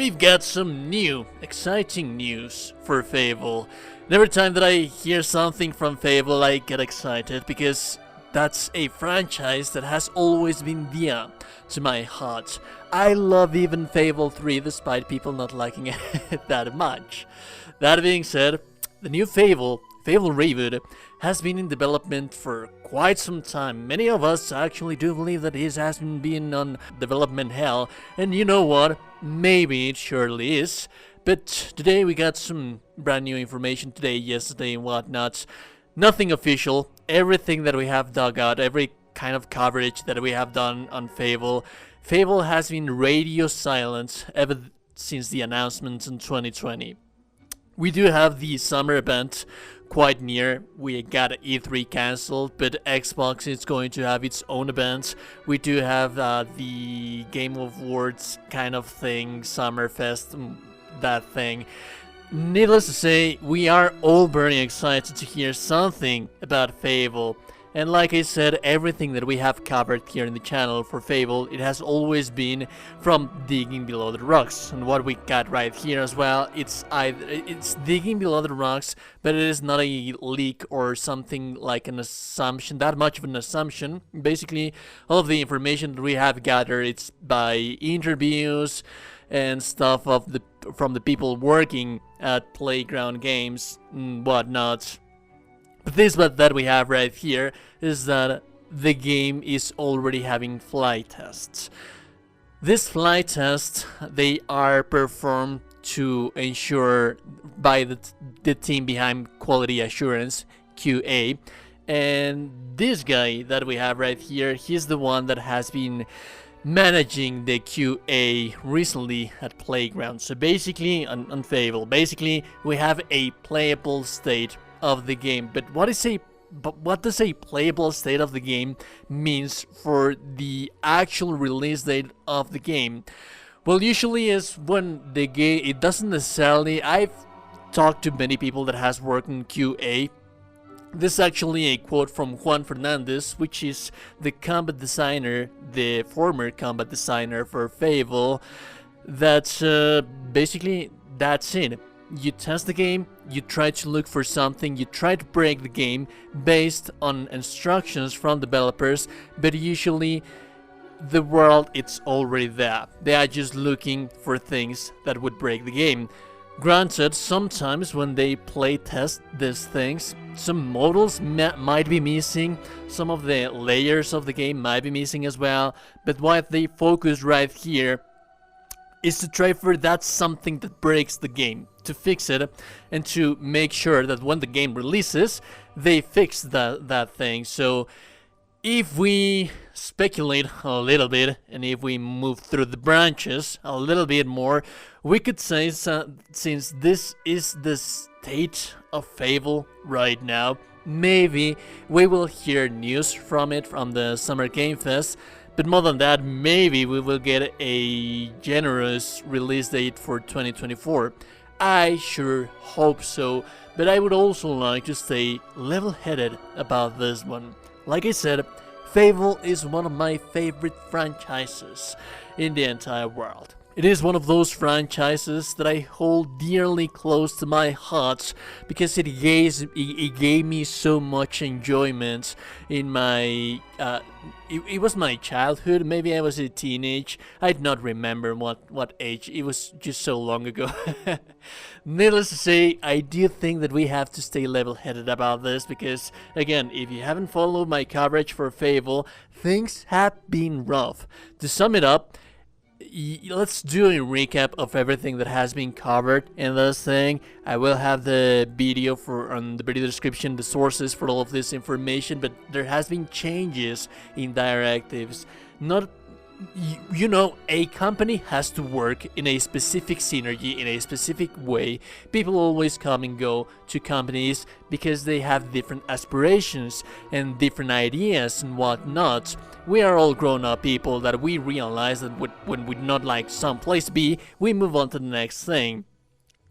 we've got some new, exciting news for Fable. And every time that I hear something from Fable, I get excited because that's a franchise that has always been dear to my heart. I love even Fable 3 despite people not liking it that much. That being said, the new Fable reboot, has been in development for quite some time. Many of us actually do believe that it has been on development hell, and you know what? Maybe it surely is. But today we got some brand new information today, yesterday and whatnot. Nothing official. Everything that we have dug out, every kind of coverage that we have done on Fable has been radio silent ever since the announcements in 2020. We do have the summer event quite near. We got E3 cancelled, but Xbox is going to have its own event. We do have the Game Awards kind of thing, Summerfest, that thing. Needless to say, we are all very excited to hear something about Fable. And like I said, everything that we have covered here in the channel for Fable, it has always been from digging below the rocks. And what we got right here as well, it's digging below the rocks, but it is not a leak or something like an assumption, that much of an assumption. Basically, all of the information that we have gathered, it's by interviews and stuff from the people working at Playground Games and whatnot. But this that we have right here is that the game is already having flight tests. These flight tests, they are performed to ensure by the team behind quality assurance, QA. And this guy that we have right here, he's the one that has been managing the QA recently at Playground. So basically, on Fable, basically we have a playable state of the game. But what does a playable state of the game means for the actual release date of the game? Well, usually is when the game, it doesn't necessarily, I've talked to many people that has worked in QA. This is actually a quote from Juan Fernandez, which is the combat designer, the former combat designer for Fable. That's basically, that's it. You test the game, you try to look for something, you try to break the game based on instructions from developers, but usually the world, it's already there. They are just looking for things that would break the game. Granted, sometimes when they play test these things, some models might be missing, some of the layers of the game might be missing as well, but what they focus right here is to try for that something that breaks the game, to fix it, and to make sure that when the game releases, they fix that thing. So if we speculate a little bit, and if we move through the branches a little bit more, we could say, since this is the state of Fable right now, maybe we will hear news from it from the Summer Game Fest. But more than that, maybe we will get a generous release date for 2024. I sure hope so, but I would also like to stay level-headed about this one. Like I said, Fable is one of my favorite franchises in the entire world. It is one of those franchises that I hold dearly close to my heart because it gave me so much enjoyment in my it was my childhood. Maybe I was a teenage. I do not remember what age. It was just so long ago. Needless to say, I do think that we have to stay level-headed about this because, again, if you haven't followed my coverage for Fable, things have been rough. To sum it up, let's do a recap of everything that has been covered in this thing. I will have the video on the video description, the sources for all of this information, but there has been changes in directives. Not, you know, a company has to work in a specific synergy, in a specific way. People always come and go to companies because they have different aspirations and different ideas and whatnot. We are all grown-up people that we realize that when we not like some place to be, we move on to the next thing.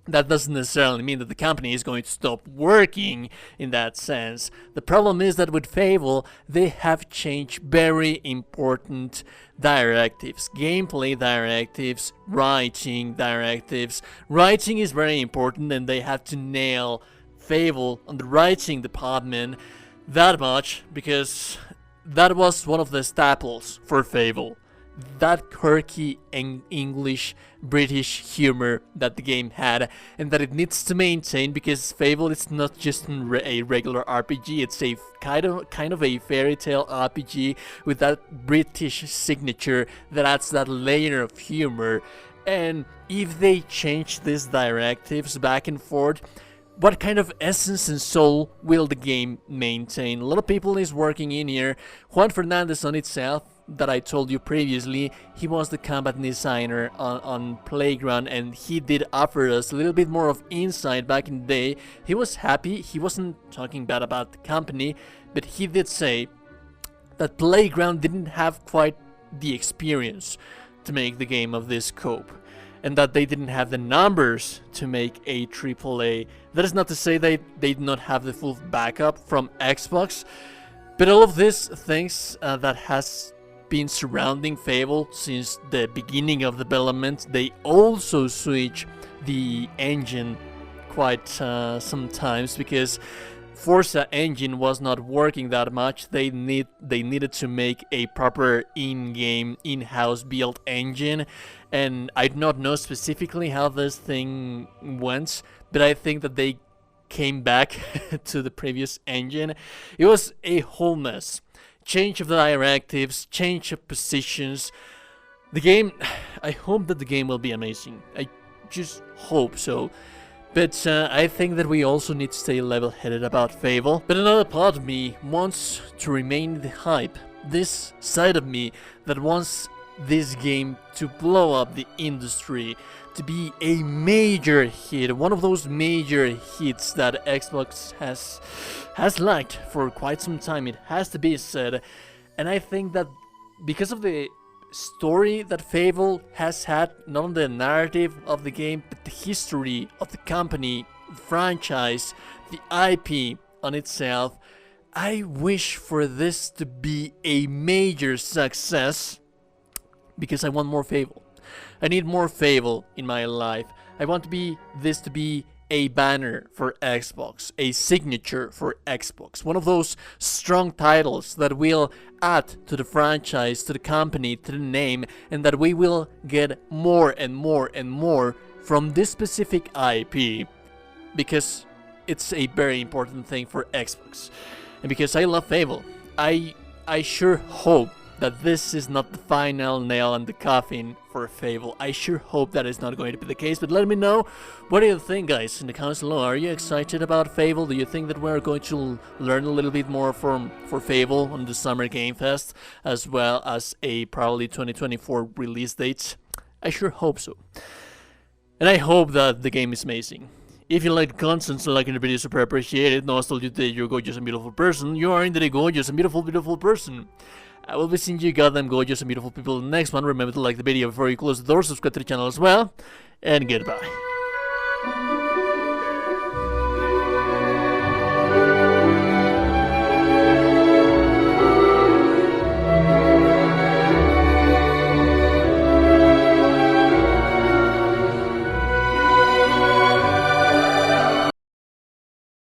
That doesn't necessarily mean that the company is going to stop working in that sense. The problem is that with Fable, they have changed very important directives, gameplay directives, writing directives. Writing is very important, and they have to nail Fable on the writing department that much, because that was one of the staples for Fable. That quirky English British humor that the game had, and that it needs to maintain, because Fable is not just a regular RPG, it's a kind of a fairy tale RPG with that British signature that adds that layer of humor. And if they change these directives back and forth, what kind of essence and soul will the game maintain? A lot of people is working in here. Juan Fernandez on itself, that I told you previously, he was the combat designer on Playground, and he did offer us a little bit more of insight back in the day. He was happy, he wasn't talking bad about the company, but he did say that Playground didn't have quite the experience to make the game of this scope, and that they didn't have the numbers to make a AAA. That is not to say they did not have the full backup from Xbox, but all of these things that has been surrounding Fable since the beginning of development. They also switch the engine quite sometimes, because Forza engine was not working that much. They needed to make a proper in-game, in-house built engine, and I do not know specifically how this thing went, but I think that they came back to the previous engine. It was a whole mess. Change of the directives, change of positions. The game, I hope that the game will be amazing. I just hope so. But I think that we also need to stay level-headed about Fable. But another part of me wants to remain the hype. This side of me that wants this game to blow up the industry, to be a major hit, one of those major hits that Xbox has lacked for quite some time, it has to be said. And I think that because of the story that Fable has had, not only the narrative of the game, but the history of the company, the franchise, the IP on itself, I wish for this to be a major success, because I want more Fable. I need more Fable in my life. I want this to be a banner for Xbox, a signature for Xbox, one of those strong titles that will add to the franchise, to the company, to the name, and that we will get more and more and more from this specific IP, because it's a very important thing for Xbox, and because I love Fable. I sure hope that this is not the final nail in the coffin for Fable. I sure hope that is not going to be the case, but let me know, what do you think, guys, in the comments below? Are you excited about Fable? Do you think that we're going to learn a little bit more for Fable on the Summer Game Fest, as well as a probably 2024 release date? I sure hope so. And I hope that the game is amazing. If you like the content, so liking the video, super appreciate it. No, I told you that you're a gorgeous and beautiful person. You are indeed a gorgeous and beautiful, beautiful person. I will be seeing you goddamn gorgeous and beautiful people in the next one. Remember to like the video before you close the door, subscribe to the channel as well, and goodbye.